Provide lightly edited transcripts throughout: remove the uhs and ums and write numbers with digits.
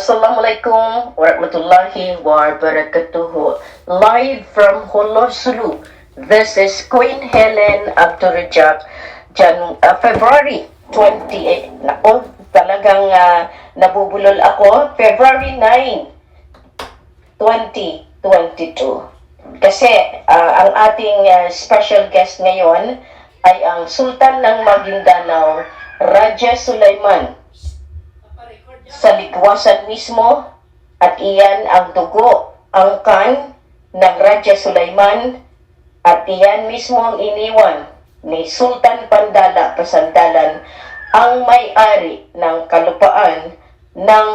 Assalamualaikum warahmatullahi wabarakatuh. Live from Holo Sulu. This is Queen Helen Abdurrajak. February 28. Nako, talagang nabubulol ako. February 9, 2022. Kasi ang ating special guest ngayon ay ang Sultan ng Maguindanao, Raja Sulaiman. Sa ligwasan mismo, at iyan ang dugo, ang kan ng Raja Sulaiman, at iyan mismo ang iniwan ni Sultan Pandala Pasandalan, ang may-ari ng kalupaan ng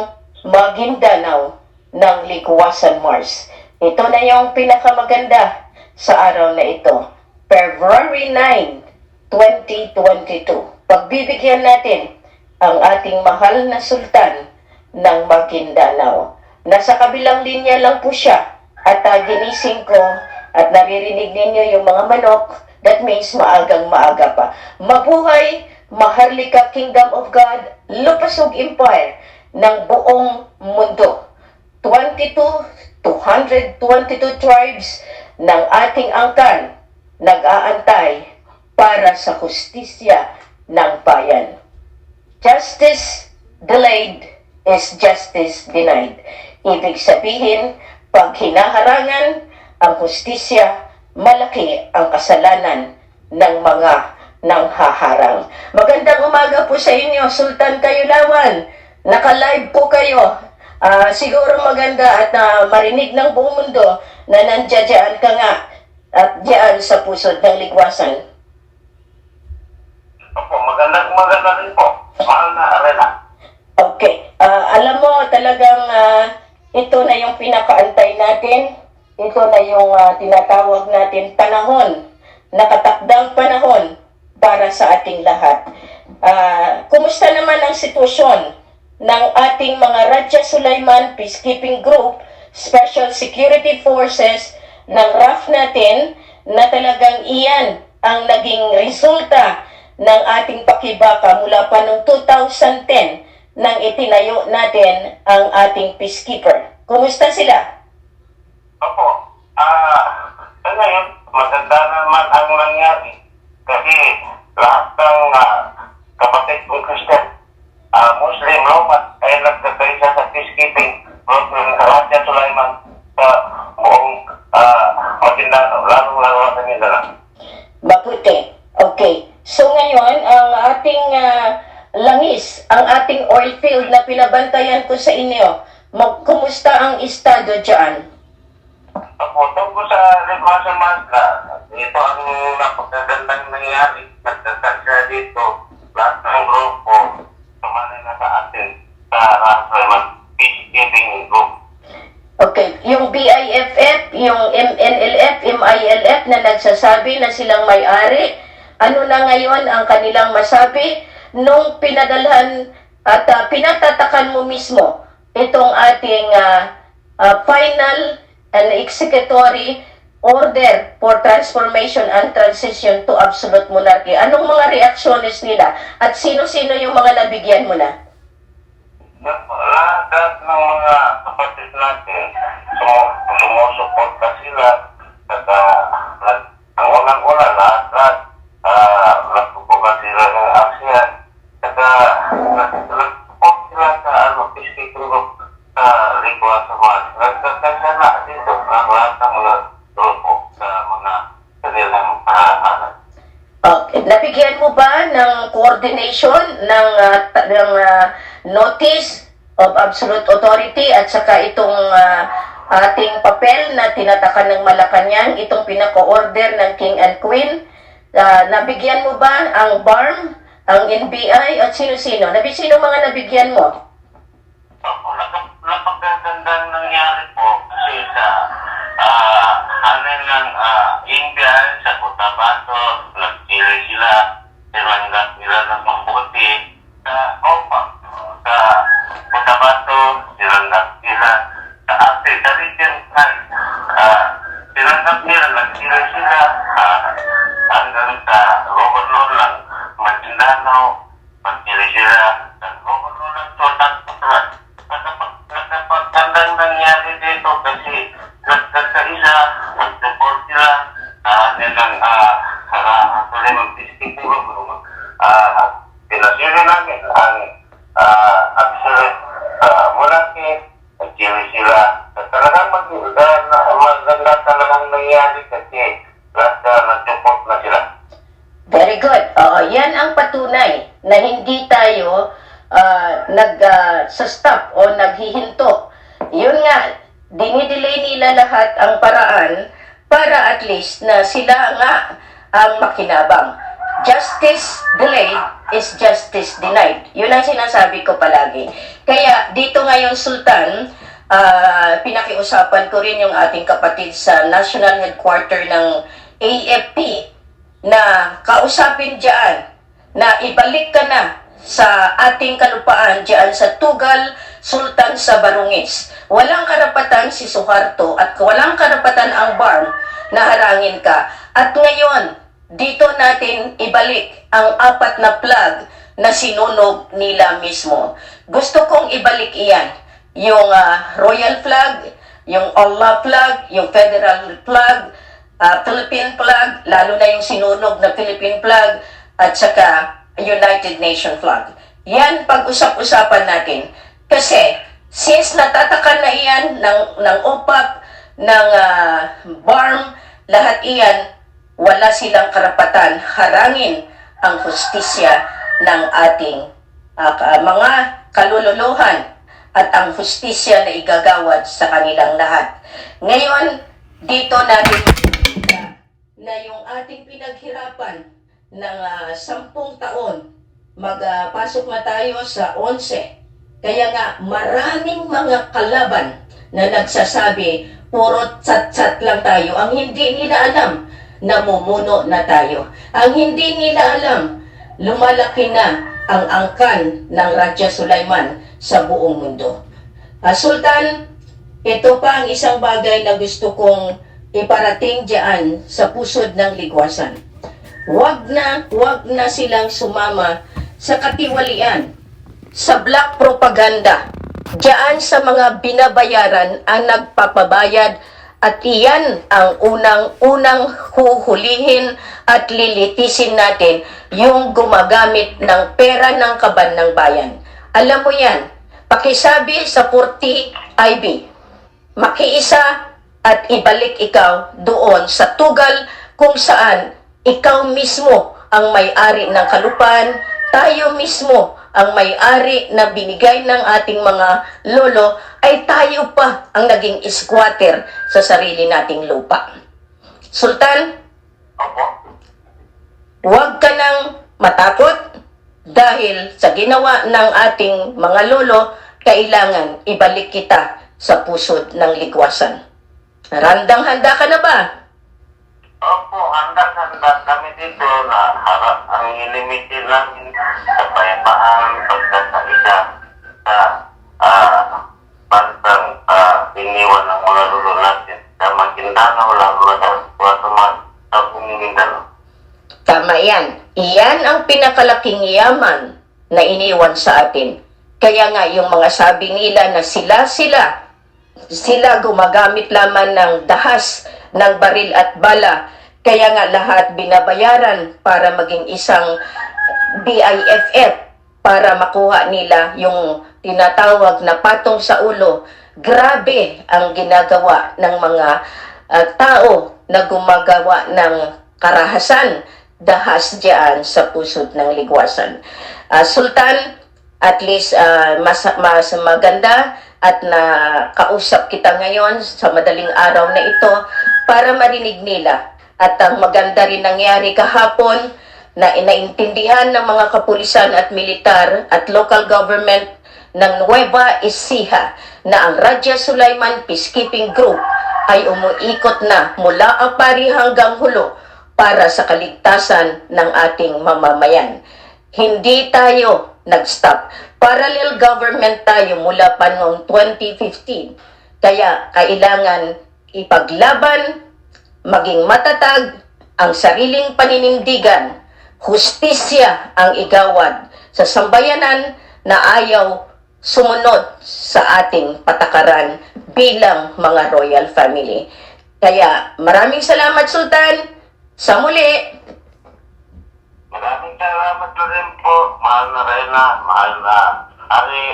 Maguindanao ng Ligwasan Mars. Ito na yung pinakamaganda sa araw na ito, February 9, 2022. Pagbibigyan natin ang ating mahal na sultan ng Maguindanao. Nasa kabilang linya lang po siya at ginising ko at naririnig ninyo yung mga manok. That means maagang maaga pa. Mabuhay, Maharlika Kingdom of God, Lupasug Empire ng buong mundo. 222 tribes ng ating angkan nag-aantay para sa hustisya ng bayan. Justice delayed is justice denied. Ibig sabihin, pag hinaharangan ang hustisya, malaki ang kasalanan ng mga nanghaharang. Magandang umaga po sa inyo, Sultan Kayulawan. Naka-live po kayo. Siguro maganda at marinig ng buong mundo na nandiyan ka nga at diyan sa pusod ng ligwasan. Opo, maganda rin po. Mahal na arena. Okay. Alam mo, talagang ito na yung pinakaantay natin. Ito na yung tinatawag natin panahon, nakatakdang panahon para sa ating lahat. Kumusta naman ang sitwasyon ng ating mga Raja Sulaiman Peacekeeping Group, Special Security Forces ng RAF natin, na talagang iyan ang naging resulta ng ating pakibaka mula pa noong 2010 nang itinayo natin ang ating peacekeeper. Kumusta sila? Opo. Ngayon, maganda naman ang nangyari. Kasi lahat ng kapatid kong Christian, Muslim, Roman, ay nagkakaisa sa peacekeeping group ng Raja Sulaiman sa buong Maguindanao, lalo-lalo sa Mindanao. Mabuti. Okay. So ngayon, ang ating langis, ang ating oil field na pinabantayan ko sa inyo, kumusta ang estado dyan? Opo, tungkol sa Ligwasan Mars, ito ang napakagandang nangyari. Nagkakasya dito, lahat ng grupo, tumanay na sa atin sa Raja Peacekeeping Group. Okay, yung BIFF, yung MNLF, MILF na nagsasabi na silang may-ari, ano na ngayon ang kanilang masabi nung pinadalhan at pinatatakan mo mismo itong ating final and executory order for transformation and transition to absolute monarchy. Anong mga reaksyones nila at sino-sino yung mga nabigyan mo na? Lahat ng mga kapatid natin, sumusuporta sila. At ang unang-una, lahat nagpupukan sila ng ASEAN. At nagpupok sila sa peacekeeping group sa Ligwasan Mars. Nagkakasya na dito ng lahat ng mga grupo sa mga kanilang anak. Okay. Nabigyan mo ba ng coordination ng notice of absolute authority at saka itong ating papel na tinatakan ng Malacanang, itong pinaka-order ng King and Queen? Nabigyan mo ba ang BARM, ang NBI at sino-sino? Sino mga nabigyan mo? Napagagandang nangyari po kasi sa ng India sa Cotabato, nagtira sila, tinanggap nila ng mabuti. Sa sa Cotabato, tinanggap nila. Sa atin, sa region 5, tinanggap nila, nagtira sila hanggang sa Governor ng Maguindanao, nagtira sila sa Governor ng Sultan. sila, nag-support sila, nilang actually mag-distribute, pinasili namin ang actually Monarchy, nag-chili sila. Talagang maganda talagang nangyari kasi nag-support na sila. Very good. Yan ang patunay na hindi tayo sa-stop o naghihinto. Yun nga, dinidelay nila lahat ang paraan para at least na sila nga ang makinabang. Justice delayed is justice denied. Yun ang sinasabi ko palagi. Kaya dito ngayon, Sultan, pinakiusapan ko rin yung ating kapatid sa National Headquarter ng AFP na kausapin dyan na ibalik ka na sa ating kalupaan dyan sa Tugal, Sultan sa Barungis. Walang karapatan si Suharto at walang karapatan ang BARM na harangin ka. At ngayon, dito natin ibalik ang 4 na flag na sinunog nila mismo. Gusto kong ibalik iyan. Yung Royal Flag, yung Allah Flag, yung Federal Flag, Philippine flag, lalo na yung sinunog na Philippine flag, at saka United Nation flag. Yan pag-usap-usapan natin. Kasi, since natatakan na iyan ng OPAC, ng BARM, lahat iyan, wala silang karapatan harangin ang hustisya ng ating mga kalululuhan at ang hustisya na igagawad sa kanilang lahat. Ngayon, dito natin na yung ating pinaghirapan ng 10 taon, magpasok na tayo sa 11. Kaya nga, maraming mga kalaban na nagsasabi, puro tsat-tsat lang tayo. Ang hindi nila alam, namumuno na tayo. Ang hindi nila alam, lumalaki na ang angkan ng Raja Sulaiman sa buong mundo. Sultan, ito pa ang isang bagay na gusto kong iparating diyan sa pusod ng ligwasan. Wag na silang sumama sa katiwalian, sa black propaganda, diyan sa mga binabayaran ang nagpapabayad, at iyan ang unang huhulihin at lilitisin natin, yung gumagamit ng pera ng kaban ng bayan. Alam mo yan, pakisabi sa 40 IB, makiisa at ibalik ikaw doon sa Tugal kung saan ikaw mismo ang may-ari ng kalupaan, tayo mismo ang may-ari na binigay ng ating mga lolo, ay tayo pa ang naging squatter sa sarili nating lupa. Sultan, huwag ka nang matakot dahil sa ginawa ng ating mga lolo, kailangan ibalik kita sa pusod ng ligwasan. Randang-handa ka na ba? Opo, handa kami dito na harap ang ilimitin namin sa payapaan, pagkakaisa sa bantang iniwan ng mga lulo natin sa Maguindanao, lalo sa Mindanao. Tama yan. Iyan ang pinakalaking yaman na iniwan sa atin. Kaya nga yung mga sabi nila na sila gumagamit lamang ng dahas, ng baril at bala. Kaya nga lahat binabayaran para maging isang BIFF para makuha nila yung tinatawag na patong sa ulo. Grabe ang ginagawa ng mga tao na gumagawa ng karahasan, dahas diyan sa pusod ng ligwasan. Sultan, at least mas maganda at nakausap kita ngayon sa madaling araw na ito para marinig nila. At ang maganda rin nangyari kahapon na inaintindihan ng mga kapulisan at militar at local government ng Nueva Ecija na ang Raja Sulaiman Peacekeeping Group ay umuikot na mula Apari hanggang Hulo para sa kaligtasan ng ating mamamayan. Hindi tayo nag-stop. Parallel government tayo mula pa noong 2015. Kaya kailangan ipaglaban, maging matatag ang sariling paninindigan, hustisya ang igawad sa sambayanan na ayaw sumunod sa ating patakaran bilang mga royal family. Kaya maraming salamat, Sultan. Sa muli. Maraming salamat na rin po, mahal na Reyna, mahal na Ari,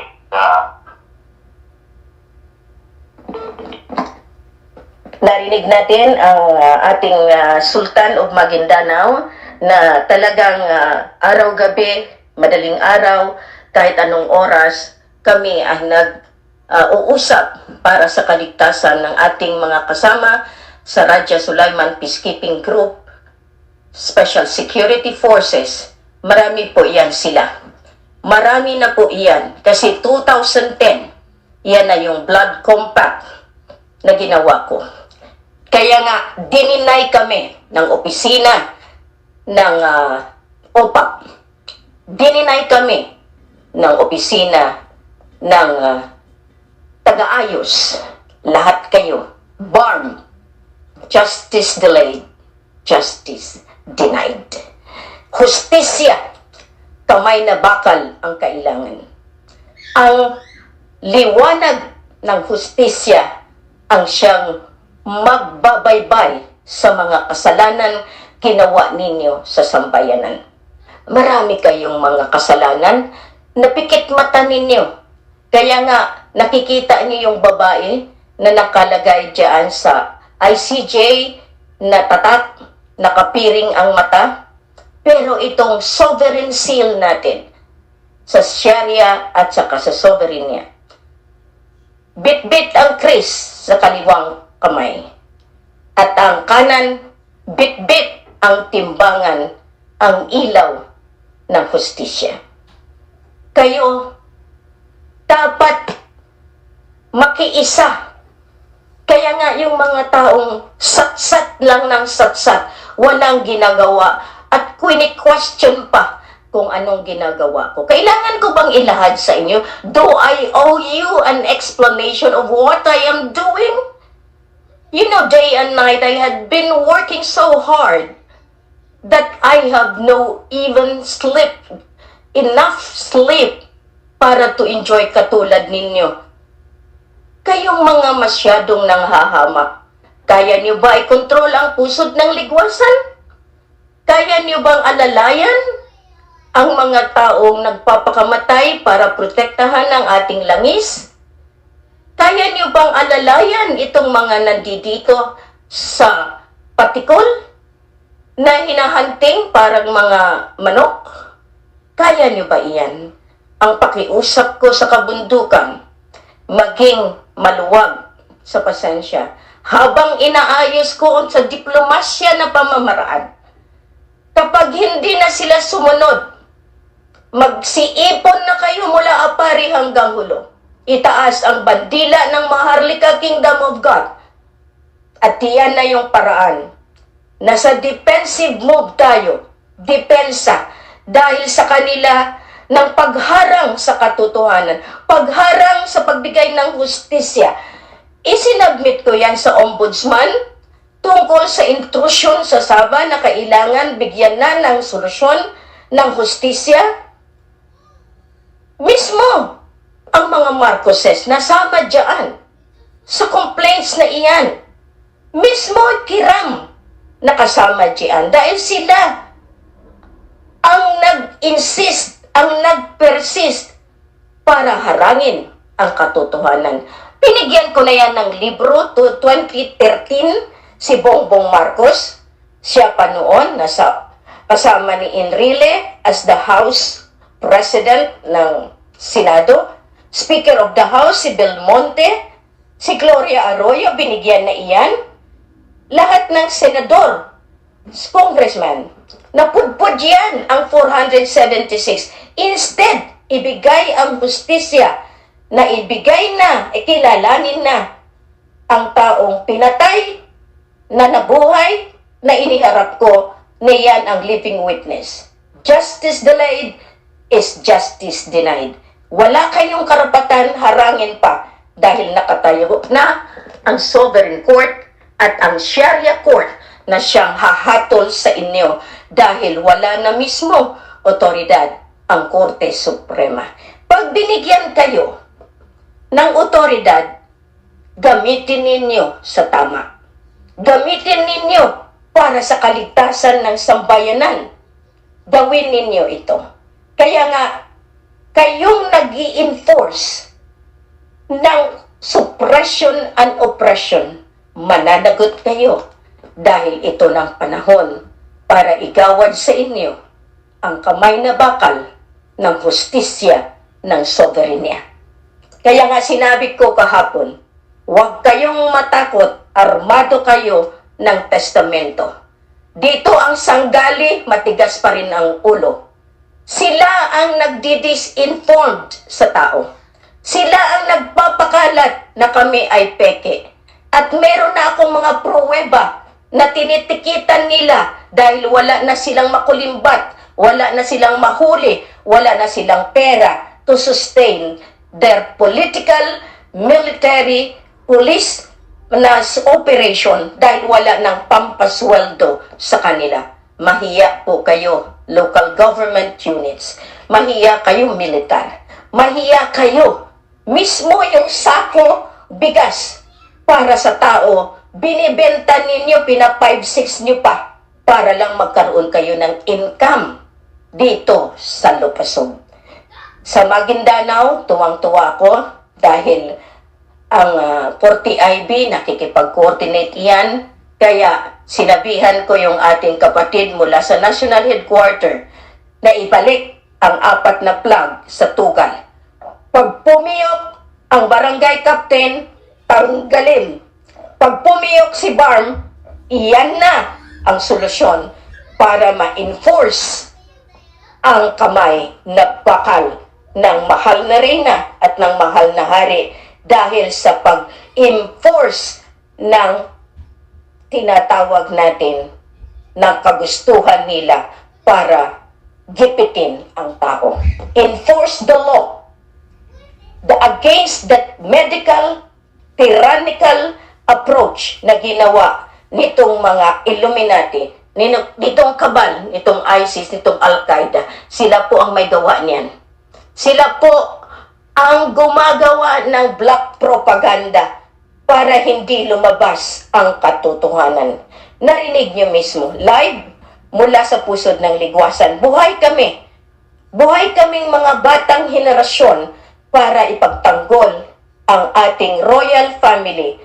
Narinig natin ang ating Sultan of Maguindanao na talagang araw-gabi, madaling araw, kahit anong oras, kami ang nag-uusap para sa kaligtasan ng ating mga kasama sa Raja Sulaiman Peacekeeping Group, Special Security Forces. Marami po iyan sila. Marami na po iyan kasi 2010, yan na yung blood compact na ginawa ko. Kaya nga, dininay kami ng opisina ng OPAP. Dininay kami ng opisina ng taga-ayos. Lahat kayo. BARM. Justice delayed. Justice denied. Hustisya. Kamay na bakal ang kailangan. Ang liwanag ng hustisya ang siyang magbabaybay sa mga kasalanan ginawa ninyo sa sambayanan. Marami kayong mga kasalanan na pikit mata ninyo. Kaya nga, nakikita niyo yung babae na nakalagay dyan sa ICJ na tatak, nakapiring ang mata. Pero itong sovereign seal natin sa Sharia at saka sa sovereign niya, bit-bit ang kris sa kaliwang kamay. At ang kanan, bit-bit ang timbangan, ang ilaw ng hustisya. Kayo, dapat makiisa. Kaya nga yung mga taong satsat lang ng satsat, walang ginagawa, at question pa kung anong ginagawa ko. Kailangan ko bang ilahad sa inyo? Do I owe you an explanation of what I am doing? You know, day and night, I had been working so hard that I have no even enough sleep para to enjoy katulad ninyo. Kayong mga masyadong nanghahamak, kaya niyo ba i-control ang pusod ng ligwasan? Kaya niyo bang alalayan ang mga taong nagpapakamatay para protektahan ang ating langis? Kaya niyo bang alalayan itong mga nandito sa patikol na hinahanting parang mga manok? Kaya niyo ba iyan? Ang pakiusap ko sa kabundukan, maging maluwag sa pasensya habang inaayos ko sa diplomasya na pamamaraan. Kapag hindi na sila sumunod, magsiipon na kayo mula Apari hanggang Hulo. Itaas ang bandila ng Maharlika Kingdom of God. At iyan na yung paraan. Nasa defensive move tayo. Depensa. Dahil sa kanila ng pagharang sa katotohanan. Pagharang sa pagbigay ng hustisya. Isinabmit ko yan sa ombudsman tungkol sa intrusyon sa Sabah na kailangan bigyan na ng solusyon ng hustisya. Mismo ang mga Marcoses nasama dyan sa complaints na iyan. Mismo Kiram nakasama dyan dahil sila ang nag-insist, ang nag-persist para harangin ang katotohanan. Binigyan ko na yan ng libro to 2013, si Bongbong Marcos. Siya pa noon, kasama ni Enrile as the House President ng Senado. Speaker of the House, si Belmonte, si Gloria Arroyo, binigyan na iyan. Lahat ng senador, congressman, napudpud yan ang 476. Instead, ibigay ang hustisya na ibigay na, ikilalanin na ang taong pinatay, na nabuhay, na iniharap ko, na yan ang living witness. Justice delayed is justice denied. Wala kayong karapatan harangin pa dahil nakatayo na ang Sovereign Court at ang Sharia Court na siyang hahatol sa inyo dahil wala na mismo otoridad ang Korte Suprema. Pag binigyan kayo ng otoridad, gamitin ninyo sa tama. Gamitin ninyo para sa kaligtasan ng sambayanan. Gawin ninyo ito. Kaya nga, kayong nag-i-enforce ng suppression and oppression, mananagot kayo dahil ito ng panahon para igawad sa inyo ang kamay na bakal ng hustisya ng soberenya. Kaya nga sinabi ko kahapon, huwag kayong matakot, armado kayo ng testamento. Dito ang sanggali, matigas pa rin ang ulo. Sila ang nagdi-disinformed sa tao. Sila ang nagpapakalat na kami ay peke. At meron na akong mga pruweba na tinitikitan nila dahil wala na silang makulimbat, wala na silang mahuli, wala na silang pera to sustain their political, military, police na operation dahil wala ng pampasweldo sa kanila. Mahiya po kayo, local government units. Mahiya kayo, militar. Mahiya kayo. Mismo yung sako bigas para sa tao, binibenta ninyo, pina 5-6 nyo pa para lang magkaroon kayo ng income dito sa Lupasog. Sa Maguindanao, tuwang-tuwa ako dahil ang 40IB nakikipag-coordinate yan. Kaya sinabihan ko yung ating kapatid mula sa National Headquarter na ibalik ang 4 na flag sa Tugal. Pag pumiyok ang barangay captain, tanggalin. Pag pumiyok si Barm, iyan na ang solusyon para ma-enforce ang kamay na bakal ng mahal na reyna at ng mahal na hari dahil sa pag-enforce ng tinatawag natin ng kagustuhan nila para gipitin ang tao. Enforce the law against that medical, tyrannical approach na ginawa nitong mga Illuminati, nitong kabal, nitong ISIS, nitong Al-Qaeda. Sila po ang may gawa niyan. Sila po ang gumagawa ng black propaganda para hindi lumabas ang katotohanan. Narinig niyo mismo, live mula sa pusod ng Ligwasan. Buhay kami. Buhay kaming mga batang henerasyon para ipagtanggol ang ating royal family,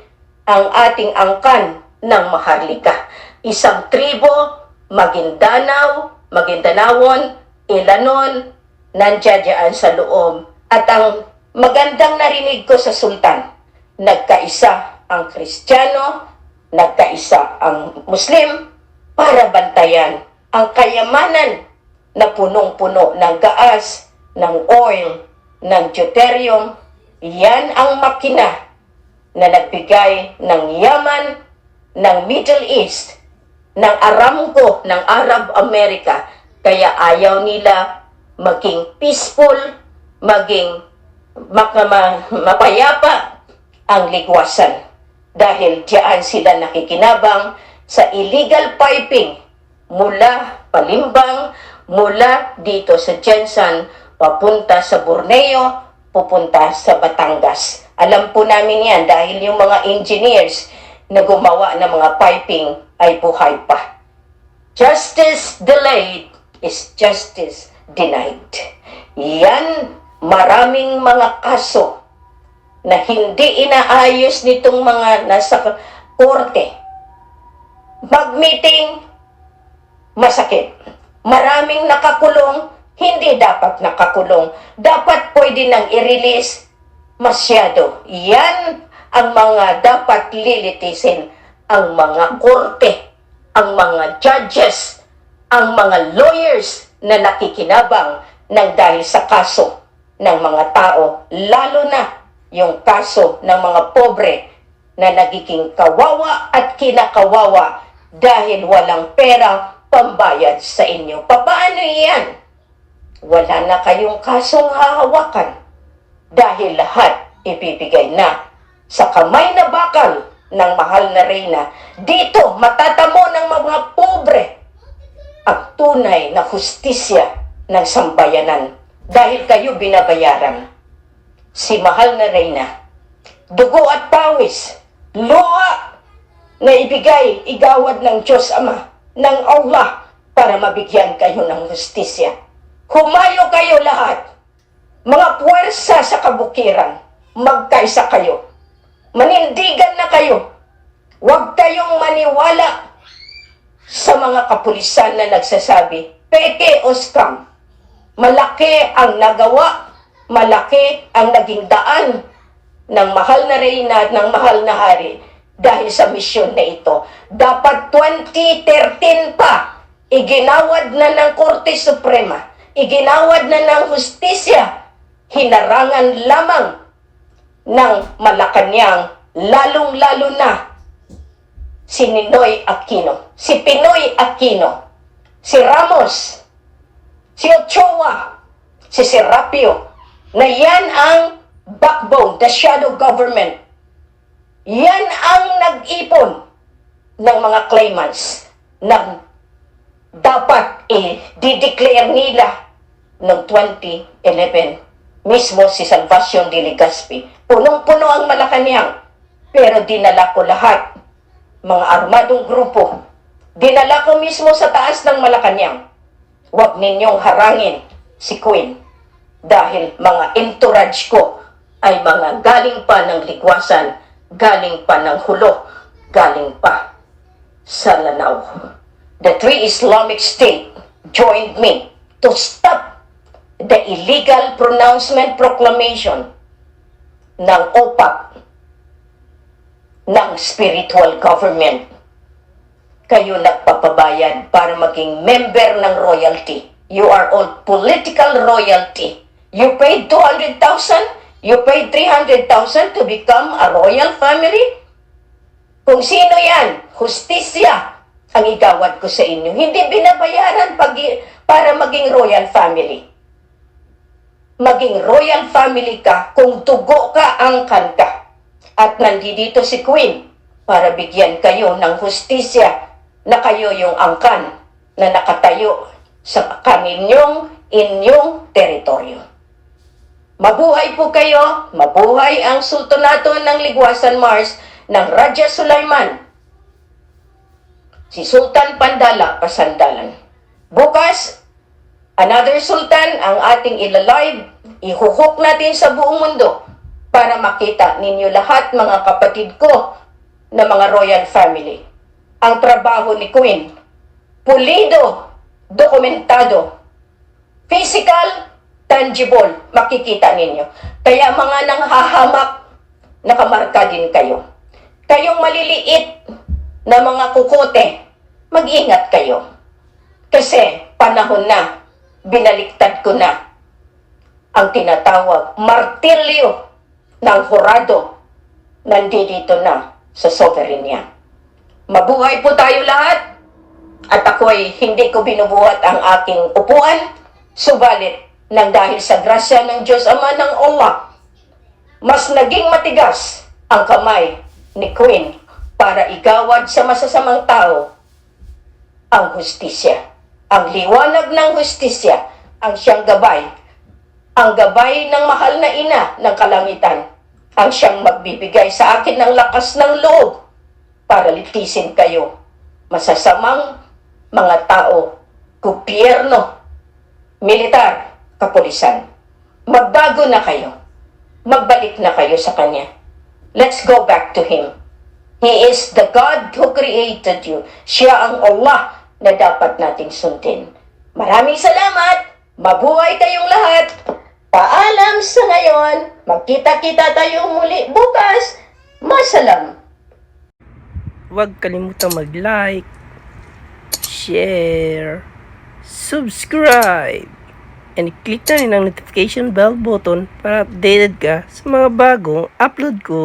ang ating angkan ng Maharlika. Isang tribo, Maguindanawon, Ilanon, nandiyan sa loob. At ang magandang narinig ko sa Sultan, nagkaisa ang Kristiyano, nagkaisa ang Muslim para bantayan ang kayamanan na punong-puno ng gaas, ng oil, ng deuterium. Yan ang makina na nagbigay ng yaman ng Middle East, ng Aramco, ng Arab America. Kaya ayaw nila maging peaceful, maging mapayapa ang Ligwasan. Dahil diyan sila nakikinabang sa illegal piping mula Palimbang, mula dito sa Jensan, papunta sa Borneo, pupunta sa Batangas. Alam po namin yan dahil yung mga engineers na gumawa ng mga piping ay buhay pa. Justice delayed is justice denied. Yan, maraming mga kaso na hindi inaayos nitong mga nasa korte. Mag-meeting, masakit. Maraming nakakulong, hindi dapat nakakulong. Dapat pwede nang i-release masyado. Yan ang mga dapat lilitisin. Ang mga korte, ang mga judges, ang mga lawyers na nakikinabang ng dahil sa kaso ng mga tao. Lalo na yung kaso ng mga pobre na nagiging kawawa at kinakawawa dahil walang pera pambayad sa inyo. Paano yan? Wala na kayong kasong hahawakan dahil lahat ibibigay na sa kamay na bakal ng mahal na reyna. Dito matatamo ng mga pobre ang tunay na hustisya ng sambayanan dahil kayo binabayaran. Si mahal na reyna, dugo at pawis, luha na ibigay, igawad ng Diyos Ama, ng Allah, para mabigyan kayo ng hustisya. Humayo kayo lahat, mga puwersa sa kabukiran, magkaisa kayo. Manindigan na kayo. Huwag kayong maniwala sa mga kapulisan na nagsasabi, peke o scam. Malaki ang nagawa, malaki ang naging daan ng mahal na reyna at ng mahal na hari dahil sa misyon na ito. Dapat 2013 pa, iginawad na ng Korte Suprema, iginawad na ng hustisya, hinarangan lamang ng Malacanang, lalong-lalo na si Ninoy Aquino, si Pinoy Aquino, si Ramos, si Ochoa, si Serapio, na yan ang backbone, the shadow government. Yan ang nag-ipon ng mga claimants na dapat i-declare nila noong 2011. Mismo si Salvacion de Legazpi. Punong-puno ang Malacanang, pero dinala ko lahat, mga armadong grupo. Dinala ko mismo sa taas ng Malacanang. Huwag ninyong harangin si Queen dahil mga entourage ko ay mga galing pa ng Ligwasan, galing pa ng Hulo, galing pa sa Lanao. The three Islamic State joined me to stop the illegal pronouncement proclamation ng OPAP, ng spiritual government. Kayo nagpapabayad para maging member ng royalty. You are all political royalty. You paid 200,000, you paid 300,000 to become a royal family. Kung sino yan, hustisya ang igawad ko sa inyo. Hindi binabayaran para maging royal family. Maging royal family ka kung tugo ka, angkan ka. At nandito si Queen para bigyan kayo ng hustisya na kayo yung angkan na nakatayo sa inyong teritoryo. Mabuhay po kayo, mabuhay ang sultanato ng Ligwasan Mars ng Raja Sulaiman. Si Sultan Pandala Pasandalan. Bukas, another sultan ang ating ilalive, ihuhok natin sa buong mundo para makita ninyo lahat, mga kapatid ko na mga royal family. Ang trabaho ni Queen, pulido, dokumentado, physical, tangible, makikita ninyo. Kaya mga nanghahamak, nakamarka din kayo. Kayong maliliit na mga kukote, mag-ingat kayo. Kasi panahon na, binaliktad ko na ang tinatawag martilyo ng hurado, nandito na sa sovereignty. Mabuhay po tayo lahat. At ako'y hindi ko binubuhat ang aking upuan, subalit nang dahil sa grasya ng Diyos Ama ng Allah, mas naging matigas ang kamay ni Queen para igawad sa masasamang tao ang hustisya. Ang liwanag ng hustisya ang siyang gabay. Ang gabay ng mahal na ina ng kalangitan ang siyang magbibigay sa akin ng lakas ng loob para litisin kayo, masasamang mga tao, gobyerno, militar, kapulisan. Magbago na kayo. Magbalik na kayo sa Kanya. Let's go back to Him. He is the God who created you. Siya ang Allah na dapat nating sundin. Maraming salamat. Mabuhay kayong lahat. Paalam sa ngayon. Magkita-kita tayo muli bukas. Masalam. Huwag kalimutang mag-like, share, subscribe, and click na rin ang notification bell button para updated ka sa mga bagong upload ko.